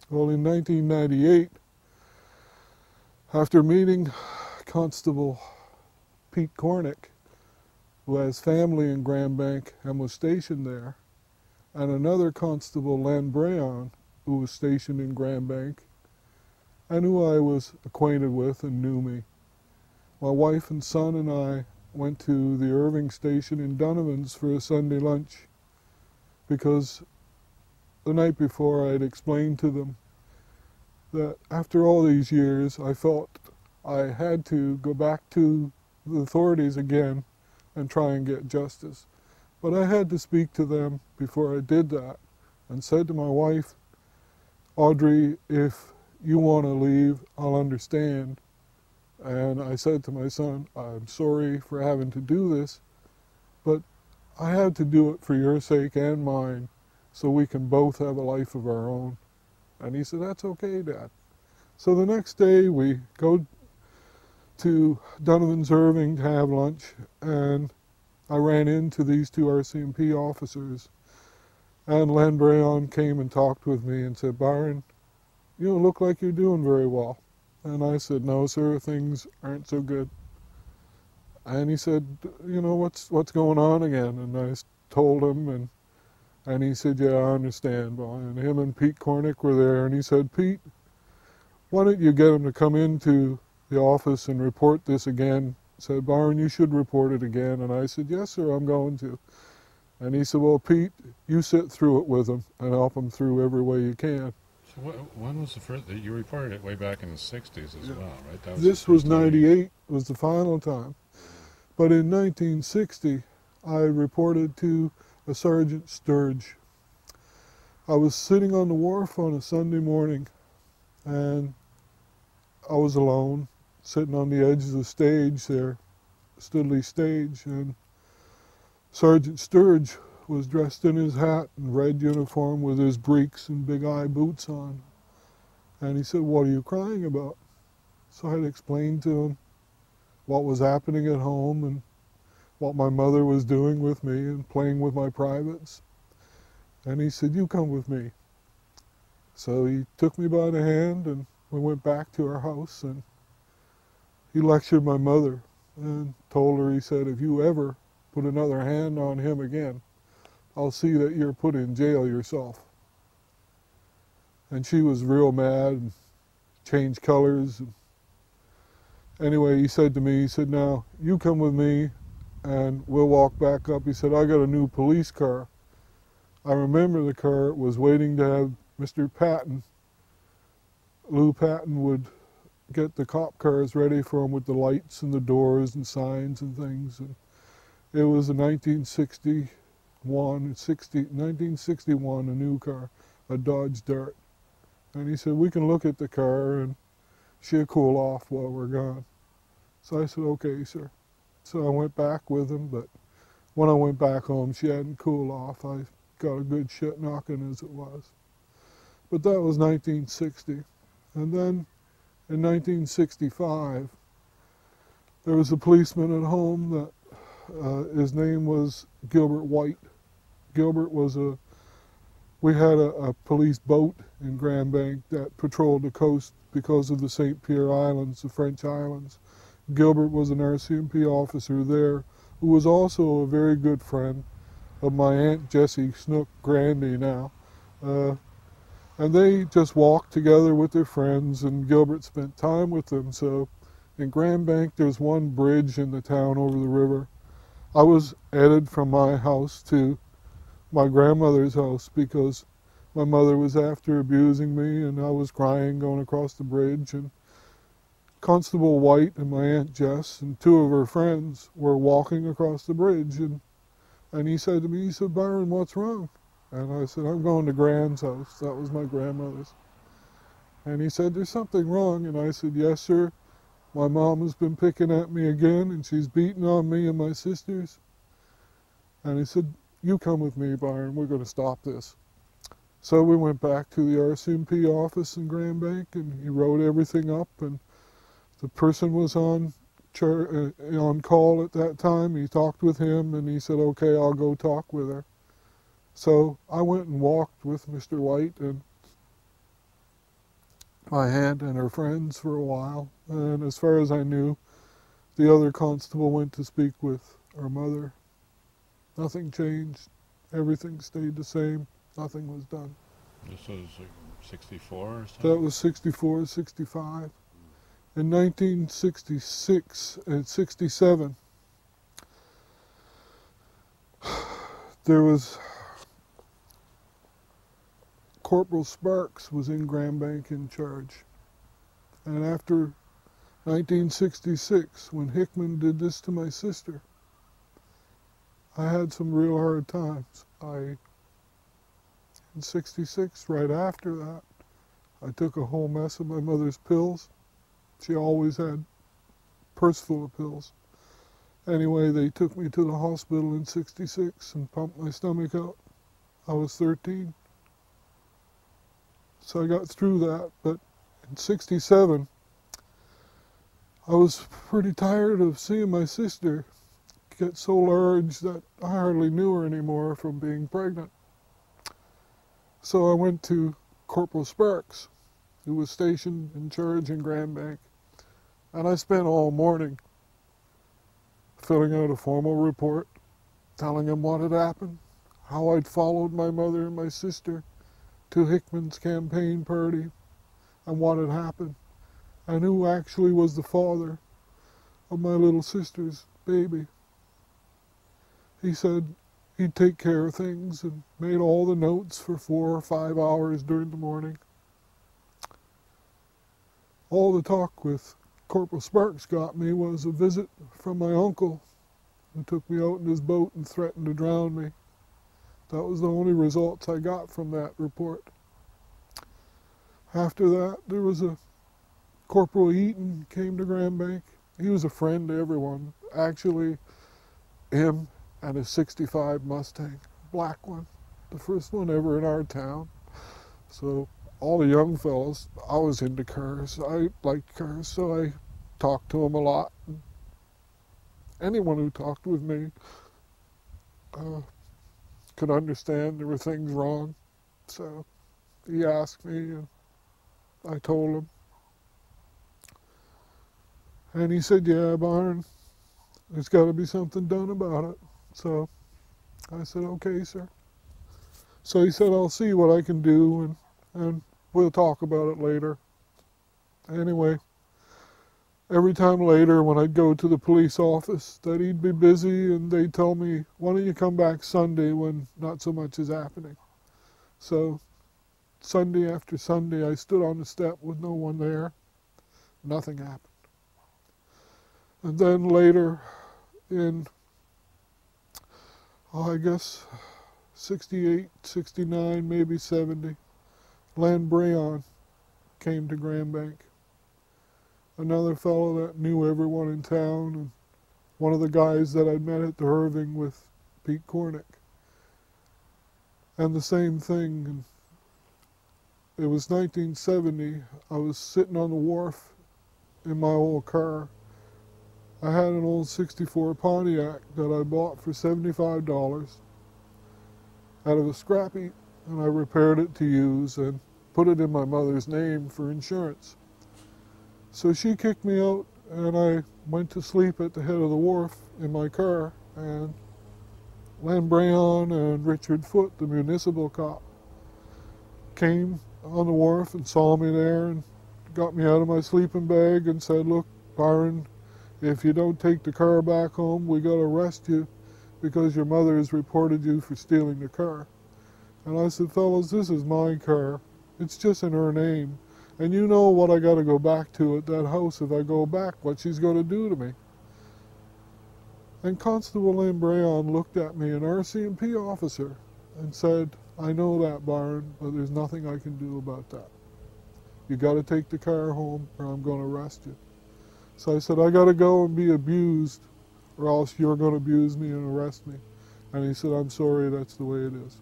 Well, in 1998, after meeting Constable Pete Cornick, who has family in Grand Bank and was stationed there, and another Constable, Len Brayon, who was stationed in Grand Bank, and who I was acquainted with and knew me. My wife and son and I went to the Irving station in Donovan's for a Sunday lunch because the night before I had explained to them that after all these years I felt I had to go back to the authorities again and try and get justice. But I had to speak to them before I did that, and said to my wife, Audrey, if you want to leave, I'll understand. And I said to my son, I'm sorry for having to do this, but I had to do it for your sake and mine, so we can both have a life of our own. And he said, that's okay, Dad. So the next day we go to Donovan's Irving to have lunch, and I ran into these two RCMP officers, and Len Brayon came and talked with me and said, Byron, you don't look like you're doing very well. And I said, no, sir, things aren't so good. And he said, you know, what's going on again? And I told him, and he said, yeah, I understand. And him and Pete Cornick were there, and he said, Pete, why don't you get him to come into the office and report this again? He said, Byron, you should report it again. And I said, yes, sir, I'm going to. And he said, well, Pete, you sit through it with him and help him through every way you can. So when was the first, you reported it way back in the 60s as well, right? That was This was 98, was the final time. But in 1960, I reported to a Sergeant Sturge. I was sitting on the wharf on a Sunday morning, and I was alone, sitting on the edge of the stage there, Studley stage, and Sergeant Sturge was dressed in his hat and red uniform with his breeks and big eye boots on. And he said, what are you crying about? So I had explained to him what was happening at home and what my mother was doing with me and playing with my privates. And he said, you come with me. So he took me by the hand and we went back to our house, and he lectured my mother and told her, he said, if you ever put another hand on him again, I'll see that you're put in jail yourself. And she was real mad and changed colors. Anyway, he said to me, he said, now you come with me and we'll walk back up. He said, I got a new police car. I remember the car was waiting to have Mr. Patton. Lou Patton would get the cop cars ready for him with the lights and the doors and signs and things. And it was a 1961, a new car, a Dodge Dart. And he said, we can look at the car and she'll cool off while we're gone. So I said, okay, sir. So I went back with him, but when I went back home, she hadn't cooled off. I got a good shit knocking as it was. But that was 1960. And then in 1965, there was a policeman at home that his name was Gilbert White. Gilbert was we had a police boat in Grand Bank that patrolled the coast because of the St. Pierre Islands, the French islands. Gilbert was an RCMP officer there who was also a very good friend of my Aunt Jessie Snook Grandy now. And they just walked together with their friends, and Gilbert spent time with them. So in Grand Bank, there's one bridge in the town over the river. I was headed from my house to my grandmother's house because my mother was after abusing me, and I was crying going across the bridge. And Constable White and my Aunt Jess and two of her friends were walking across the bridge, and he said to me, he said, Byron, what's wrong? And I said, I'm going to Gran's house. That was my grandmother's. And he said, there's something wrong. And I said, yes, sir. My mom has been picking at me again, and she's beating on me and my sisters. And he said, you come with me, Byron. We're going to stop this. So we went back to the RCMP office in Grand Bank, and he wrote everything up. And the person was on call at that time. He talked with him, and he said, okay, I'll go talk with her. So I went and walked with Mr. White, and my aunt and her friends for a while, and as far as I knew, the other constable went to speak with our mother. Nothing changed. Everything stayed the same. Nothing was done. This was like 64 or something? That was 64, 65. In 1966 and 67, there was Corporal Sparks was in Grand Bank in charge. And after 1966, when Hickman did this to my sister, I had some real hard times. In 66, right after that, I took a whole mess of my mother's pills. She always had a purse full of pills. Anyway, they took me to the hospital in 66 and pumped my stomach out. I was 13. So I got through that, but in 67, I was pretty tired of seeing my sister get so large that I hardly knew her anymore from being pregnant. So I went to Corporal Sparks, who was stationed in charge in Grand Bank, and I spent all morning filling out a formal report, telling him what had happened, how I'd followed my mother and my sister to Hickman's campaign party, and what had happened, and who actually was the father of my little sister's baby. He said he'd take care of things and made all the notes for 4 or 5 hours during the morning. All the talk with Corporal Sparks got me was a visit from my uncle, who took me out in his boat and threatened to drown me. That was the only results I got from that report. After that, there was a Corporal Eaton came to Grand Bank. He was a friend to everyone. Actually, him and his 65 Mustang, black one, the first one ever in our town. So all the young fellas, I was into cars. I liked cars, so I talked to him a lot. Anyone who talked with me could understand there were things wrong. So he asked me, and I told him. And he said, yeah, Byron, there's got to be something done about it. So I said, okay, sir. So he said, I'll see what I can do, and we'll talk about it later. Anyway, every time later when I'd go to the police office, that he'd be busy, and they'd tell me, why don't you come back Sunday when not so much is happening? So Sunday after Sunday, I stood on the step with no one there. Nothing happened. And then later in, I guess, 68, 69, maybe 70, Len Brayon came to Grand Bank. Another fellow that knew everyone in town, and one of the guys that I'd met at the Irving with Pete Cornick. And the same thing, and it was 1970, I was sitting on the wharf in my old car. I had an old 64 Pontiac that I bought for $75 out of a scrap heap, and I repaired it to use and put it in my mother's name for insurance. So she kicked me out, and I went to sleep at the head of the wharf in my car, and Len Brayon and Richard Foote, the municipal cop, came on the wharf and saw me there and got me out of my sleeping bag and said, look, Byron, if you don't take the car back home, we got to arrest you because your mother has reported you for stealing the car. And I said, fellas, this is my car. It's just in her name. And you know what I got to go back to at that house if I go back, what she's going to do to me. And Constable Len Brayon looked at me, an RCMP officer, and said, I know that, Byron, but there's nothing I can do about that. You got to take the car home or I'm going to arrest you. So I said, I got to go and be abused or else you're going to abuse me and arrest me. And he said, I'm sorry, that's the way it is.